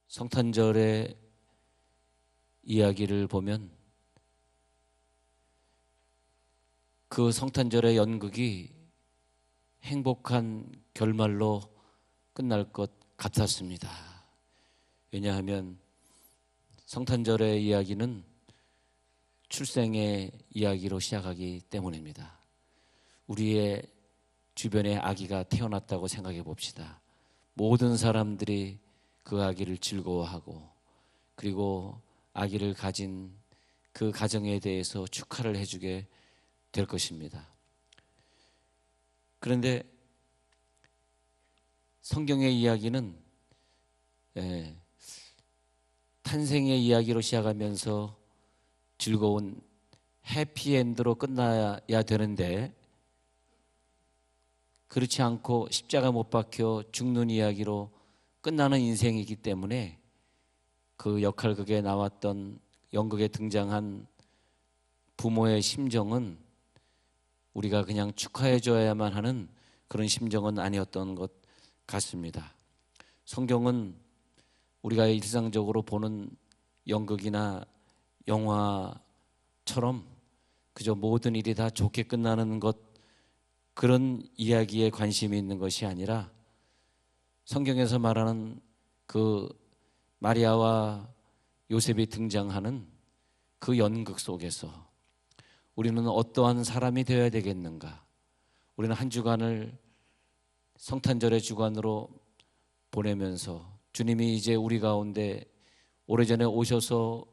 성탄절의 이야기를 보면 그 성탄절의 연극이 행복한 결말로 끝날 것 같았습니다. 왜냐하면 성탄절의 이야기는 출생의 이야기로 시작하기 때문입니다. 우리의 주변에 아기가 태어났다고 생각해 봅시다. 모든 사람들이 그 아기를 즐거워하고 그리고 아기를 가진 그 가정에 대해서 축하를 해주게 될 것입니다. 그런데 성경의 이야기는 탄생의 이야기로 시작하면서 즐거운 해피엔드로 끝나야 되는데 그렇지 않고 십자가 못 박혀 죽는 이야기로 끝나는 인생이기 때문에 그 역할극에 나왔던 연극에 등장한 부모의 심정은 우리가 그냥 축하해 줘야만 하는 그런 심정은 아니었던 것 같습니다. 성경은 우리가 일상적으로 보는 연극이나 영화처럼 그저 모든 일이 다 좋게 끝나는 것, 그런 이야기에 관심이 있는 것이 아니라 성경에서 말하는 그 마리아와 요셉이 등장하는 그 연극 속에서 우리는 어떠한 사람이 되어야 되겠는가? 우리는 한 주간을 성탄절의 주간으로 보내면서 주님이 이제 우리 가운데 오래전에 오셔서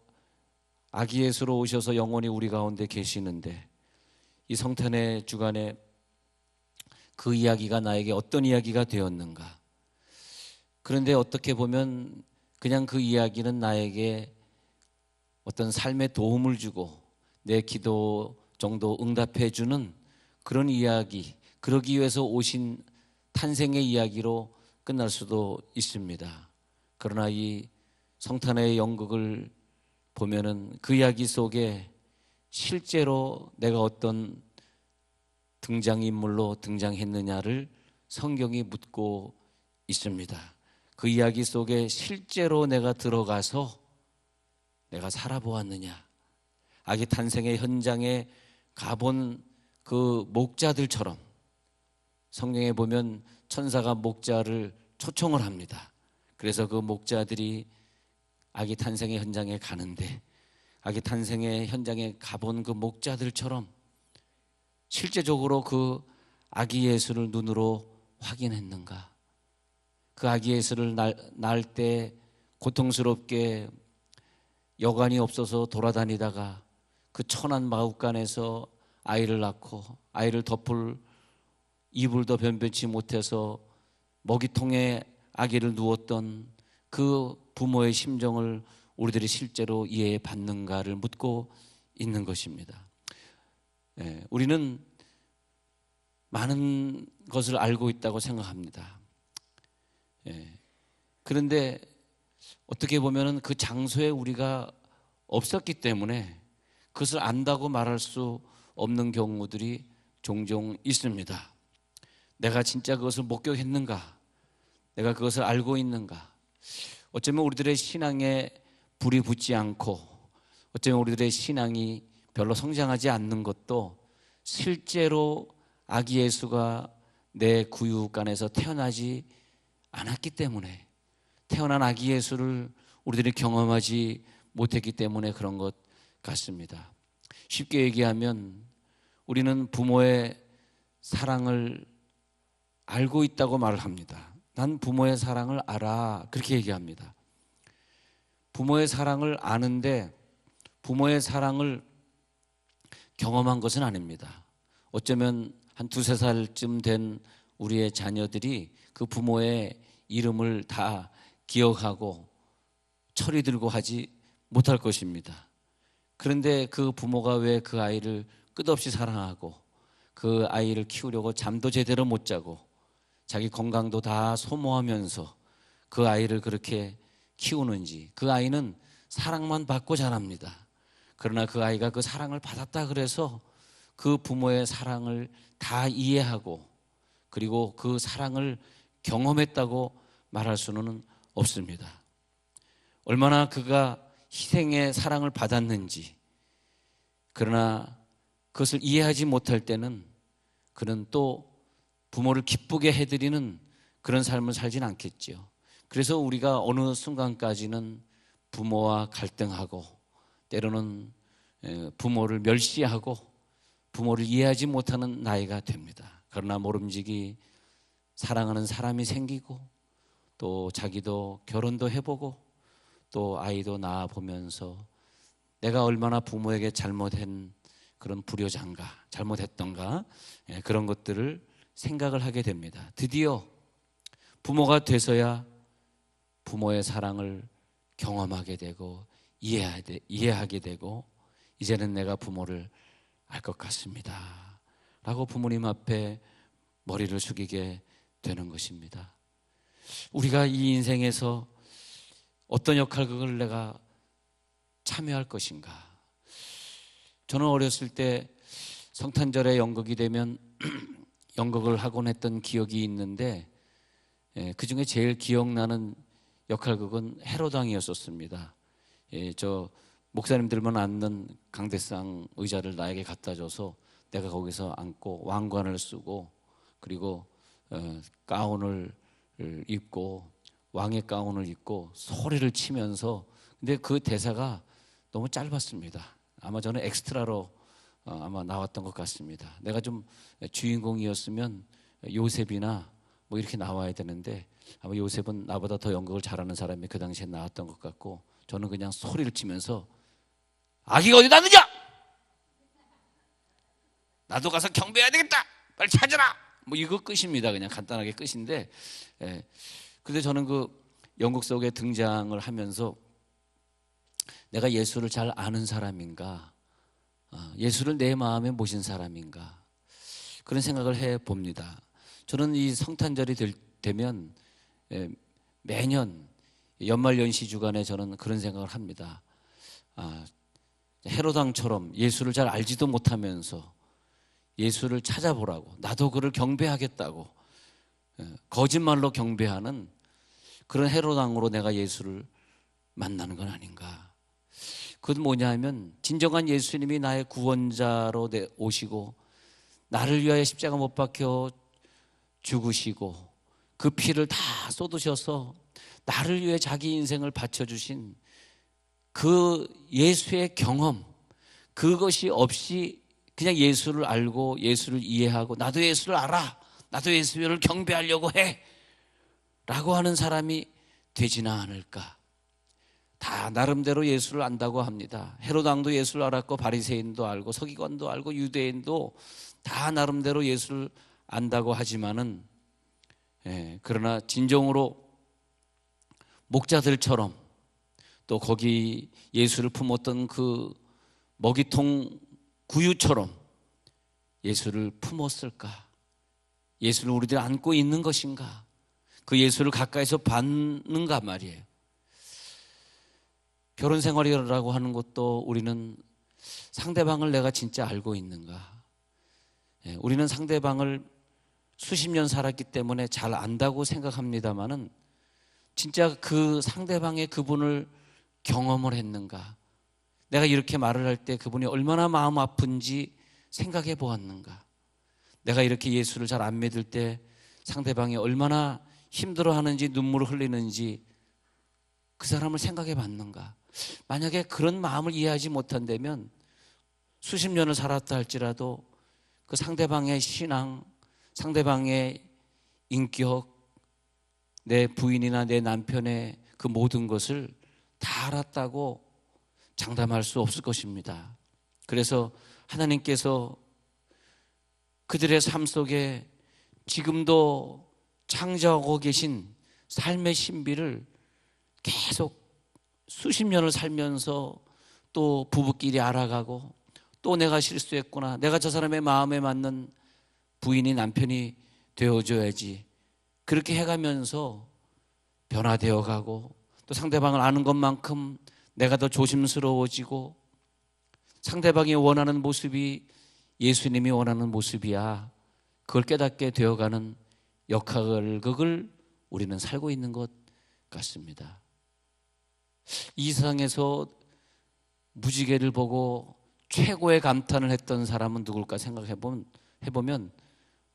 아기 예수로 오셔서 영원히 우리 가운데 계시는데 이 성탄의 주간에 그 이야기가 나에게 어떤 이야기가 되었는가? 그런데 어떻게 보면 그냥 그 이야기는 나에게 어떤 삶에 도움을 주고 내 기도 정도 응답해 주는 그런 이야기, 그러기 위해서 오신 탄생의 이야기로 끝날 수도 있습니다. 그러나 이 성탄의 연극을 보면은 그 이야기 속에 실제로 내가 어떤 등장인물로 등장했느냐를 성경이 묻고 있습니다. 그 이야기 속에 실제로 내가 들어가서 내가 살아보았느냐, 아기 탄생의 현장에 가본 그 목자들처럼 성경에 보면 천사가 목자를 초청을 합니다. 그래서 그 목자들이 아기 탄생의 현장에 가는데 아기 탄생의 현장에 가본 그 목자들처럼 실제적으로 그 아기 예수를 눈으로 확인했는가? 그 아기 예수를 낳을 때 고통스럽게 여관이 없어서 돌아다니다가 그 천한 마국간에서 아이를 낳고 아이를 덮을 이불도 변변치 못해서 먹이통에 아기를 누웠던 그 부모의 심정을 우리들이 실제로 이해해 봤는가를 묻고 있는 것입니다. 우리는 많은 것을 알고 있다고 생각합니다. 그런데 어떻게 보면은 그 장소에 우리가 없었기 때문에 그것을 안다고 말할 수 없는 경우들이 종종 있습니다. 내가 진짜 그것을 목격했는가? 내가 그것을 알고 있는가? 어쩌면 우리들의 신앙에 불이 붙지 않고 어쩌면 우리들의 신앙이 별로 성장하지 않는 것도 실제로 아기 예수가 내 구육간에서 태어나지 않았기 때문에, 태어난 아기 예수를 우리들이 경험하지 못했기 때문에 그런 것 같습니다. 쉽게 얘기하면 우리는 부모의 사랑을 알고 있다고 말을 합니다. 난 부모의 사랑을 알아, 그렇게 얘기합니다. 부모의 사랑을 아는데 부모의 사랑을 경험한 것은 아닙니다. 어쩌면 한 2-3살쯤 된 우리의 자녀들이 그 부모의 이름을 다 기억하고 철이 들고 하지 못할 것입니다. 그런데 그 부모가 왜 그 아이를 끝없이 사랑하고 그 아이를 키우려고 잠도 제대로 못 자고 자기 건강도 다 소모하면서 그 아이를 그렇게 키우는지. 그 아이는 사랑만 받고 자랍니다. 그러나 그 아이가 그 사랑을 받았다 그래서 그 부모의 사랑을 다 이해하고 그리고 그 사랑을 경험했다고 말할 수는 없습니다. 얼마나 그가 희생의 사랑을 받았는지, 그러나 그것을 이해하지 못할 때는 그는 또 부모를 기쁘게 해드리는 그런 삶을 살진 않겠지요. 그래서 우리가 어느 순간까지는 부모와 갈등하고 때로는 부모를 멸시하고 부모를 이해하지 못하는 나이가 됩니다. 그러나 모름지기 사랑하는 사람이 생기고 또 자기도 결혼도 해보고 또 아이도 낳아보면서 내가 얼마나 부모에게 잘못한 그런 불효자인가, 잘못했던가, 그런 것들을 생각을 하게 됩니다. 드디어 부모가 돼서야 부모의 사랑을 경험하게 되고 이해하게 되고 이제는 내가 부모를 알 것 같습니다 라고 부모님 앞에 머리를 숙이게 되는 것입니다. 우리가 이 인생에서 어떤 역할극을 내가 참여할 것인가. 저는 어렸을 때 성탄절에 연극이 되면 연극을 하곤 했던 기억이 있는데 그중에 제일 기억나는 역할극은 헤로당이었었습니다. 저 목사님들만 앉는 강대상 의자를 나에게 갖다 줘서 내가 거기서 앉고 왕관을 쓰고 그리고 가운을 입고 왕의 가운을 입고 소리를 치면서, 근데 그 대사가 너무 짧았습니다. 아마 저는 엑스트라로 아마 나왔던 것 같습니다. 내가 좀 주인공이었으면 요셉이나 뭐 이렇게 나와야 되는데 아마 요셉은 나보다 더 연극을 잘하는 사람이 그 당시에 나왔던 것 같고 저는 그냥 소리를 치면서 아기가 어디 났느냐? 나도 가서 경배해야 되겠다. 빨리 찾아라. 뭐 이거 끝입니다. 그냥 간단하게 끝인데, 근데 저는 그 연극 속에 등장을 하면서 내가 예수를 잘 아는 사람인가, 예수를 내 마음에 모신 사람인가, 그런 생각을 해봅니다. 저는 이 성탄절이 되면 매년 연말연시 주간에 저는 그런 생각을 합니다. 헤로당처럼 예수를 잘 알지도 못하면서 예수를 찾아보라고, 나도 그를 경배하겠다고 거짓말로 경배하는 그런 헤로당으로 내가 예수를 만나는 건 아닌가. 그건 뭐냐 하면 진정한 예수님이 나의 구원자로 오시고 나를 위하여 십자가 못 박혀 죽으시고 그 피를 다 쏟으셔서 나를 위해 자기 인생을 바쳐주신 그 예수의 경험, 그것이 없이 그냥 예수를 알고 예수를 이해하고 나도 예수를 알아, 나도 예수를 경배하려고 해 라고 하는 사람이 되지는 않을까. 다 나름대로 예수를 안다고 합니다. 헤로당도 예수를 알았고 바리새인도 알고 서기관도 알고 유대인도 다 나름대로 예수를 안다고 하지만은 그러나 진정으로 목자들처럼 또 거기 예수를 품었던 그 먹이통 구유처럼 예수를 품었을까? 예수를 우리들이 안고 있는 것인가? 그 예수를 가까이서 받는가 말이에요. 결혼 생활이라고 하는 것도 우리는 상대방을 내가 진짜 알고 있는가? 우리는 상대방을 수십 년 살았기 때문에 잘 안다고 생각합니다만은 진짜 그 상대방의 그분을 경험을 했는가? 내가 이렇게 말을 할 때 그분이 얼마나 마음 아픈지 생각해 보았는가? 내가 이렇게 예수를 잘 안 믿을 때 상대방이 얼마나 힘들어하는지 눈물을 흘리는지 그 사람을 생각해 봤는가? 만약에 그런 마음을 이해하지 못한다면 수십 년을 살았다 할지라도 그 상대방의 신앙, 상대방의 인격, 내 부인이나 내 남편의 그 모든 것을 다 알았다고 장담할 수 없을 것입니다. 그래서 하나님께서 그들의 삶 속에 지금도 창조하고 계신 삶의 신비를 계속 수십 년을 살면서 또 부부끼리 알아가고 또 내가 실수했구나, 내가 저 사람의 마음에 맞는 부인이 남편이 되어줘야지, 그렇게 해가면서 변화되어 가고, 또 상대방을 아는 것만큼 내가 더 조심스러워지고, 상대방이 원하는 모습이 예수님이 원하는 모습이야, 그걸 깨닫게 되어가는 역할극을 우리는 살고 있는 것 같습니다. 이 세상에서 무지개를 보고 최고의 감탄을 했던 사람은 누굴까 생각해보면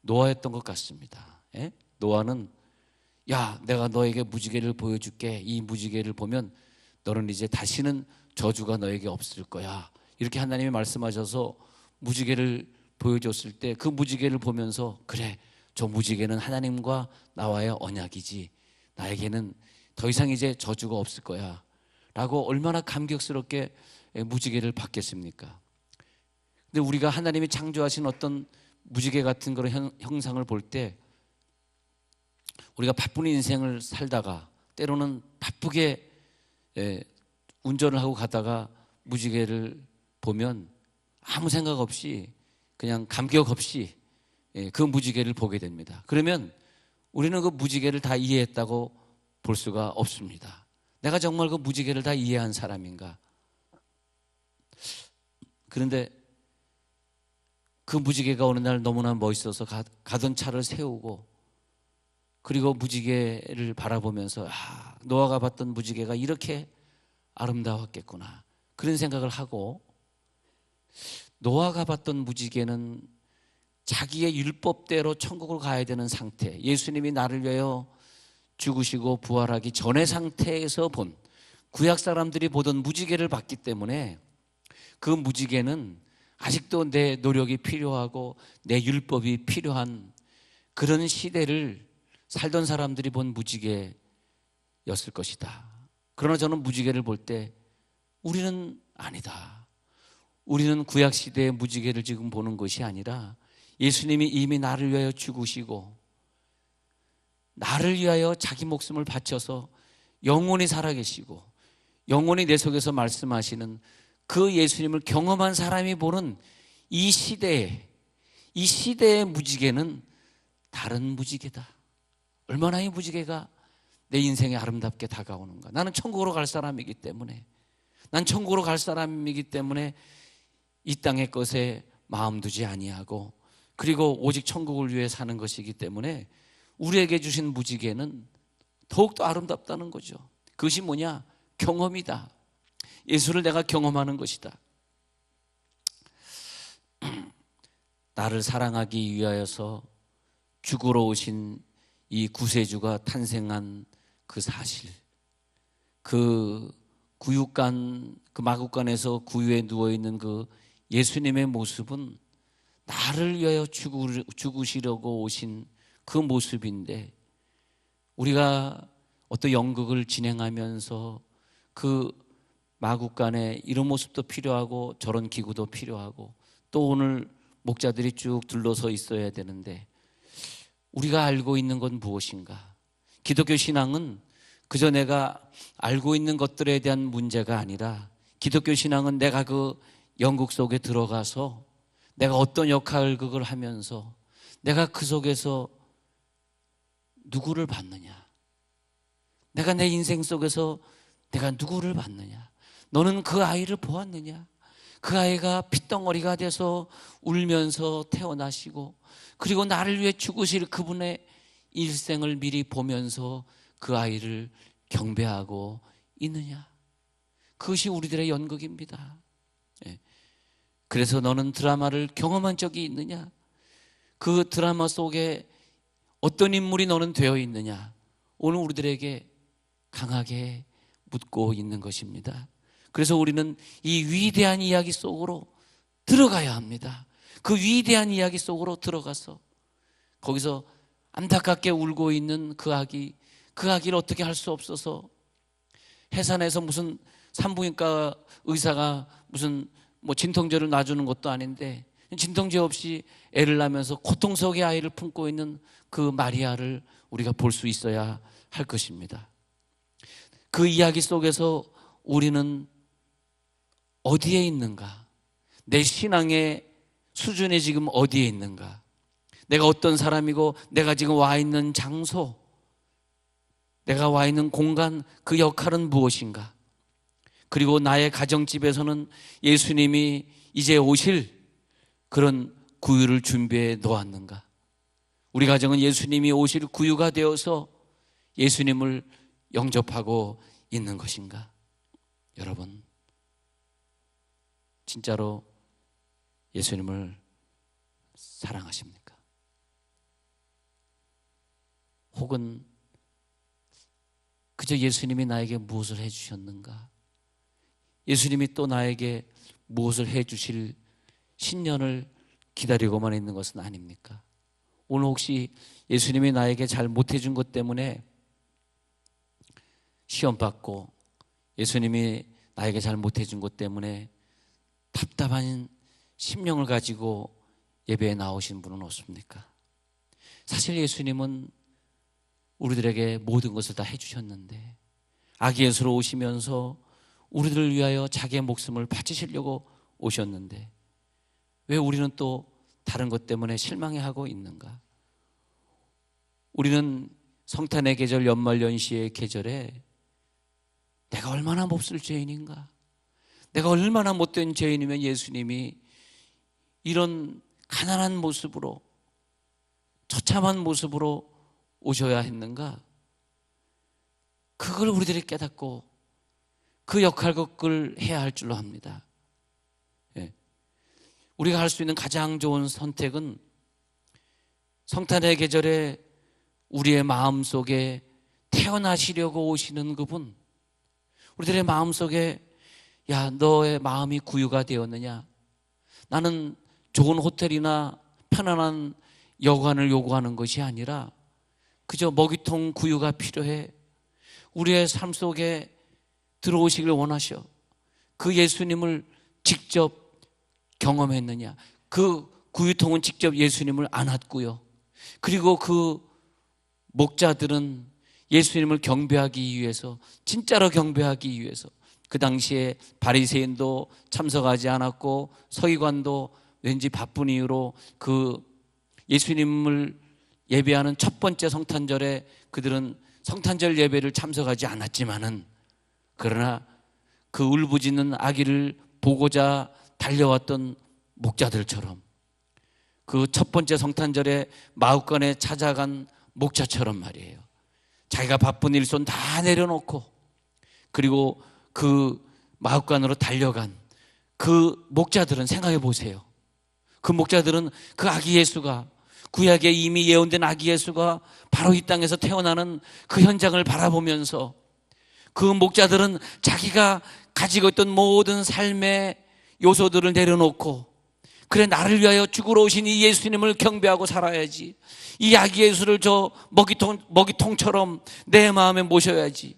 노아였던 것 같습니다. 예? 노아는 야, 내가 너에게 무지개를 보여줄게. 이 무지개를 보면 너는 이제 다시는 저주가 너에게 없을 거야. 이렇게 하나님이 말씀하셔서 무지개를 보여줬을 때 그 무지개를 보면서 그래, 저 무지개는 하나님과 나와의 언약이지, 나에게는 더 이상 이제 저주가 없을 거야 라고 얼마나 감격스럽게 무지개를 받겠습니까? 근데 우리가 하나님이 창조하신 어떤 무지개 같은 그런 형상을 볼 때 우리가 바쁜 인생을 살다가 때로는 바쁘게 운전을 하고 가다가 무지개를 보면 아무 생각 없이 그냥 감격 없이 그 무지개를 보게 됩니다. 그러면 우리는 그 무지개를 다 이해했다고 볼 수가 없습니다. 내가 정말 그 무지개를 다 이해한 사람인가? 그런데 그 무지개가 어느 날 너무나 멋있어서 가던 차를 세우고, 그리고 무지개를 바라보면서 노아가 봤던 무지개가 이렇게 아름다웠겠구나, 그런 생각을 하고, 노아가 봤던 무지개는 자기의 율법대로 천국을 가야 되는 상태, 예수님이 나를 위하여 죽으시고 부활하기 전의 상태에서 본, 구약 사람들이 보던 무지개를 봤기 때문에 그 무지개는 아직도 내 노력이 필요하고 내 율법이 필요한 그런 시대를 살던 사람들이 본 무지개였을 것이다. 그러나 저는 무지개를 볼 때 우리는 아니다, 우리는 구약 시대의 무지개를 지금 보는 것이 아니라 예수님이 이미 나를 위하여 죽으시고 나를 위하여 자기 목숨을 바쳐서 영원히 살아계시고 영원히 내 속에서 말씀하시는 그 예수님을 경험한 사람이 보는 이 시대의 무지개는 다른 무지개다. 얼마나 이 무지개가 내 인생에 아름답게 다가오는가. 나는 천국으로 갈 사람이기 때문에, 난 천국으로 갈 사람이기 때문에 이 땅의 것에 마음 두지 아니하고, 그리고 오직 천국을 위해 사는 것이기 때문에 우리에게 주신 무지개는 더욱더 아름답다는 거죠. 그것이 뭐냐? 경험이다. 예수를 내가 경험하는 것이다. 나를 사랑하기 위하여서 죽으러 오신 이 구세주가 탄생한 그 사실, 그 구육간, 그 마구간에서 구유에 누워있는 그 예수님의 모습은 나를 위하여 죽으시려고 오신 그 모습인데, 우리가 어떤 연극을 진행하면서 그 마구간에 이런 모습도 필요하고 저런 기구도 필요하고 또 오늘 목자들이 쭉 둘러서 있어야 되는데, 우리가 알고 있는 건 무엇인가? 기독교 신앙은 그저 내가 알고 있는 것들에 대한 문제가 아니라, 기독교 신앙은 내가 그 연극 속에 들어가서 내가 어떤 역할극을 하면서 내가 그 속에서 누구를 받느냐, 내가 내 인생 속에서 내가 누구를 받느냐. 너는 그 아이를 보았느냐? 그 아이가 핏덩어리가 돼서 울면서 태어나시고, 그리고 나를 위해 죽으실 그분의 일생을 미리 보면서 그 아이를 경배하고 있느냐? 그것이 우리들의 연극입니다. 그래서 너는 드라마를 경험한 적이 있느냐? 그 드라마 속에 어떤 인물이 너는 되어 있느냐? 오늘 우리들에게 강하게 묻고 있는 것입니다. 그래서 우리는 이 위대한 이야기 속으로 들어가야 합니다. 그 위대한 이야기 속으로 들어가서 거기서 안타깝게 울고 있는 그 아기를 어떻게 할 수 없어서, 해산에서 무슨 산부인과 의사가 무슨 진통제를 놔주는 것도 아닌데 진통제 없이 애를 낳으면서 고통 속에 아이를 품고 있는 그 마리아를 우리가 볼 수 있어야 할 것입니다. 그 이야기 속에서 우리는 어디에 있는가? 내 신앙의 수준이 지금 어디에 있는가? 내가 어떤 사람이고 내가 지금 와 있는 장소, 내가 와 있는 공간, 그 역할은 무엇인가? 그리고 나의 가정집에서는 예수님이 이제 오실 그런 구유를 준비해 놓았는가? 우리 가정은 예수님이 오실 구유가 되어서 예수님을 영접하고 있는 것인가? 여러분, 진짜로 예수님을 사랑하십니까? 혹은 그저 예수님이 나에게 무엇을 해주셨는가? 예수님이 또 나에게 무엇을 해주실 신년을 기다리고만 있는 것은 아닙니까? 오늘 혹시 예수님이 나에게 잘 못해준 것 때문에 시험 받고, 예수님이 나에게 잘 못해준 것 때문에 답답한 심령을 가지고 예배에 나오신 분은 없습니까? 사실 예수님은 우리들에게 모든 것을 다 해주셨는데, 아기 예수로 오시면서 우리들을 위하여 자기의 목숨을 바치시려고 오셨는데 왜 우리는 또 다른 것 때문에 실망해하고 있는가? 우리는 성탄의 계절, 연말연시의 계절에 내가 얼마나 몹쓸 죄인인가, 내가 얼마나 못된 죄인이면 예수님이 이런 가난한 모습으로, 처참한 모습으로 오셔야 했는가? 그걸 우리들이 깨닫고 그 역할극을 해야 할 줄로 합니다. 우리가 할 수 있는 가장 좋은 선택은 성탄의 계절에 우리의 마음속에 태어나시려고 오시는 그분, 우리들의 마음속에 야, 너의 마음이 구유가 되었느냐? 나는 좋은 호텔이나 편안한 여관을 요구하는 것이 아니라 그저 먹이통 구유가 필요해. 우리의 삶 속에 들어오시길 원하셔. 그 예수님을 직접 경험했느냐? 그 구유통은 직접 예수님을 안았고요. 그리고 그 목자들은 예수님을 경배하기 위해서, 진짜로 경배하기 위해서, 그 당시에 바리새인도 참석하지 않았고 서기관도 왠지 바쁜 이유로 그 예수님을 예배하는 첫 번째 성탄절에 그들은 성탄절 예배를 참석하지 않았지만은, 그러나 그 울부짖는 아기를 보고자 달려왔던 목자들처럼, 그 첫 번째 성탄절에 마을관에 찾아간 목자처럼 말이에요. 자기가 바쁜 일손 다 내려놓고 그리고 그 마을관으로 달려간 그 목자들은, 생각해 보세요. 그 목자들은 그 아기 예수가, 구약에 이미 예언된 아기 예수가 바로 이 땅에서 태어나는 그 현장을 바라보면서, 그 목자들은 자기가 가지고 있던 모든 삶의 요소들을 내려놓고, 그래 나를 위하여 죽으러 오신 이 예수님을 경배하고 살아야지, 이 아기 예수를 저 먹이통처럼 내 마음에 모셔야지.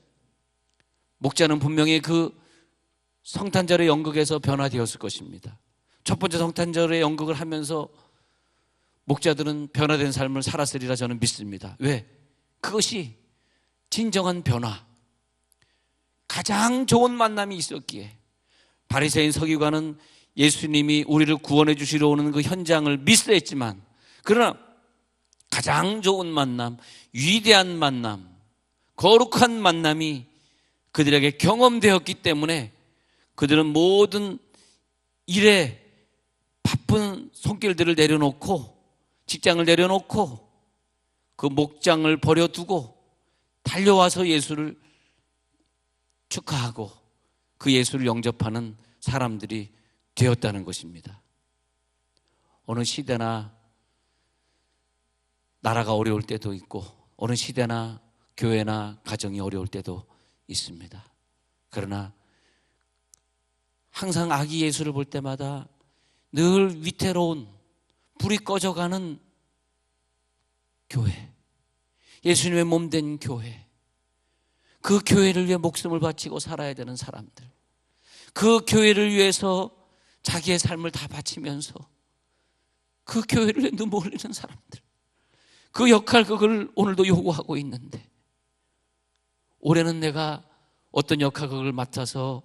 목자는 분명히 그 성탄절의 연극에서 변화되었을 것입니다. 첫 번째 성탄절의 연극을 하면서 목자들은 변화된 삶을 살았으리라 저는 믿습니다. 왜? 그것이 진정한 변화, 가장 좋은 만남이 있었기에. 바리새인 서기관은 예수님이 우리를 구원해 주시러 오는 그 현장을 미스했지만, 그러나 가장 좋은 만남, 위대한 만남, 거룩한 만남이 그들에게 경험되었기 때문에 그들은 모든 일에 바쁜 손길들을 내려놓고, 직장을 내려놓고 그 목장을 버려두고 달려와서 예수를 축하하고 그 예수를 영접하는 사람들이 되었다는 것입니다. 어느 시대나 나라가 어려울 때도 있고, 어느 시대나 교회나 가정이 어려울 때도 있습니다. 그러나 항상 아기 예수를 볼 때마다 늘 위태로운, 불이 꺼져가는 교회, 예수님의 몸된 교회, 그 교회를 위해 목숨을 바치고 살아야 되는 사람들, 그 교회를 위해서 자기의 삶을 다 바치면서 그 교회를 위해 눈물 흘리는 사람들, 그 역할, 그걸 오늘도 요구하고 있는데, 올해는 내가 어떤 역할, 그걸 맡아서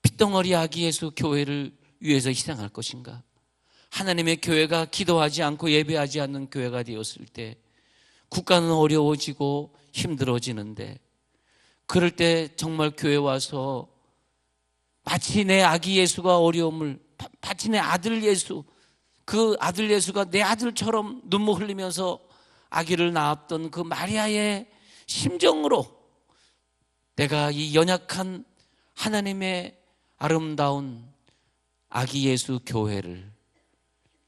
핏덩어리 아기 예수 교회를 위해서 희생할 것인가? 하나님의 교회가 기도하지 않고 예배하지 않는 교회가 되었을 때 국가는 어려워지고 힘들어지는데, 그럴 때 정말 교회 와서 마치 내 아기 예수가 어려움을, 마치 내 아들 예수, 그 아들 예수가 내 아들처럼 눈물 흘리면서 아기를 낳았던 그 마리아의 심정으로 내가 이 연약한 하나님의 아름다운 아기 예수 교회를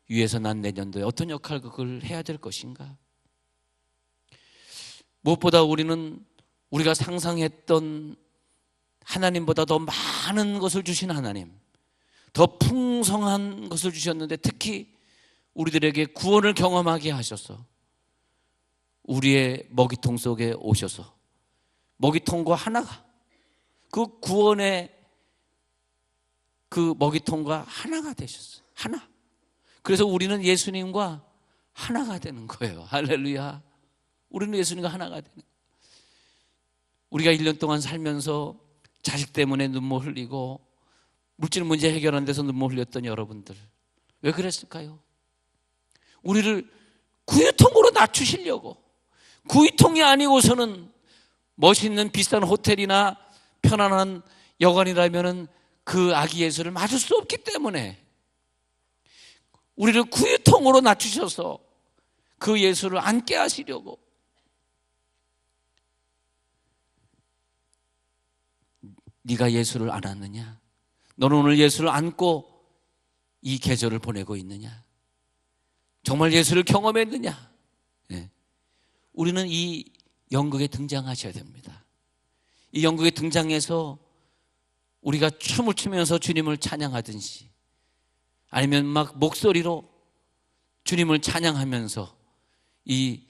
위해서 난 내년도에 어떤 역할극을 해야 될 것인가? 무엇보다 우리는 우리가 상상했던 하나님보다 더 많은 것을 주신 하나님, 더 풍성한 것을 주셨는데, 특히 우리들에게 구원을 경험하게 하셔서 우리의 먹이통 속에 오셔서 먹이통과 하나가, 그 구원의 그 먹이통과 하나가 되셨어요. 하나. 그래서 우리는 예수님과 하나가 되는 거예요. 할렐루야. 우리는 예수님과 하나가 되는 거예요. 우리가 1년 동안 살면서 자식 때문에 눈물 흘리고 물질 문제 해결하는 데서 눈물 흘렸던 여러분들, 왜 그랬을까요? 우리를 구유통으로 낮추시려고. 구유통이 아니고서는 멋있는 비싼 호텔이나 편안한 여관이라면은 그 아기 예수를 맞을 수 없기 때문에 우리를 구유통으로 낮추셔서 그 예수를 안게 하시려고. 네가 예수를 안았느냐? 너는 오늘 예수를 안고 이 계절을 보내고 있느냐? 정말 예수를 경험했느냐? 네. 우리는 이 연극에 등장하셔야 됩니다. 이 연극에 등장해서 우리가 춤을 추면서 주님을 찬양하든지, 아니면 막 목소리로 주님을 찬양하면서 이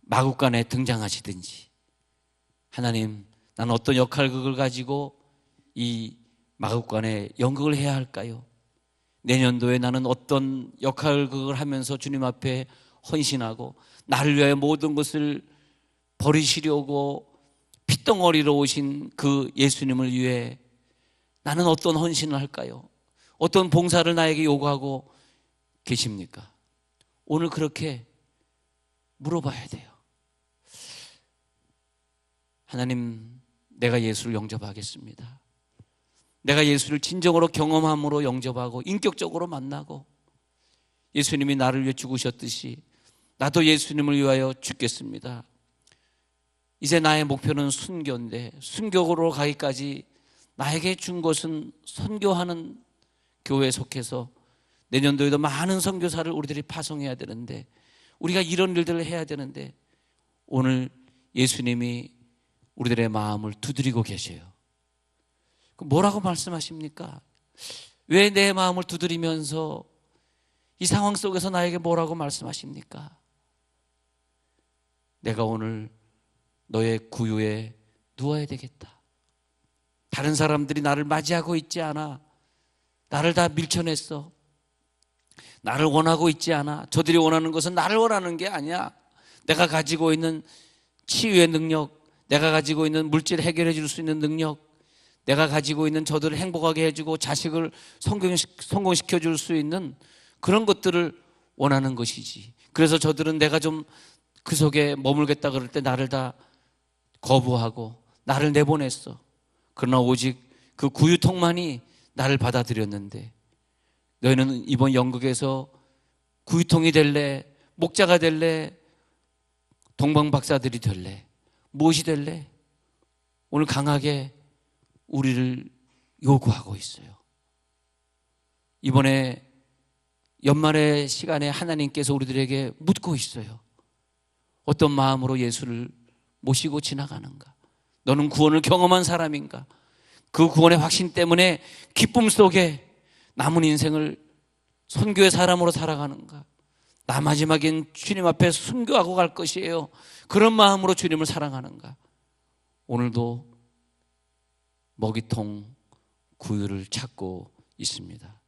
마국간에 등장하시든지, 하나님, 나는 어떤 역할극을 가지고 이 마국간에 연극을 해야 할까요? 내년도에 나는 어떤 역할극을 하면서 주님 앞에 헌신하고 나를 위하여 모든 것을 버리시려고 핏덩어리로 오신 그 예수님을 위해 나는 어떤 헌신을 할까요? 어떤 봉사를 나에게 요구하고 계십니까? 오늘 그렇게 물어봐야 돼요. 하나님, 내가 예수를 영접하겠습니다. 내가 예수를 진정으로 경험함으로 영접하고 인격적으로 만나고, 예수님이 나를 위해 죽으셨듯이 나도 예수님을 위하여 죽겠습니다. 이제 나의 목표는 순교인데, 순교로 가기까지 나에게 준 것은 선교하는 교회에 속해서 내년도에도 많은 선교사를 우리들이 파송해야 되는데, 우리가 이런 일들을 해야 되는데, 오늘 예수님이 우리들의 마음을 두드리고 계세요. 뭐라고 말씀하십니까? 왜 내 마음을 두드리면서 이 상황 속에서 나에게 뭐라고 말씀하십니까? 내가 오늘 너의 구유에 누워야 되겠다. 다른 사람들이 나를 맞이하고 있지 않아. 나를 다 밀쳐냈어. 나를 원하고 있지 않아. 저들이 원하는 것은 나를 원하는 게 아니야. 내가 가지고 있는 치유의 능력, 내가 가지고 있는 물질 해결해 줄 수 있는 능력, 내가 가지고 있는 저들을 행복하게 해주고 자식을 성공시켜 줄 수 있는 그런 것들을 원하는 것이지. 그래서 저들은 내가 좀 그 속에 머물겠다 그럴 때 나를 다 거부하고 나를 내보냈어. 그러나 오직 그 구유통만이 나를 받아들였는데, 너희는 이번 연극에서 구유통이 될래? 목자가 될래? 동방박사들이 될래? 무엇이 될래? 오늘 강하게 우리를 요구하고 있어요. 이번에 연말의 시간에 하나님께서 우리들에게 묻고 있어요. 어떤 마음으로 예수를 모시고 지나가는가? 너는 구원을 경험한 사람인가? 그 구원의 확신 때문에 기쁨 속에 남은 인생을 선교의 사람으로 살아가는가? 나 마지막엔 주님 앞에 순교하고 갈 것이에요. 그런 마음으로 주님을 사랑하는가? 오늘도 먹이통 구유를 찾고 있습니다.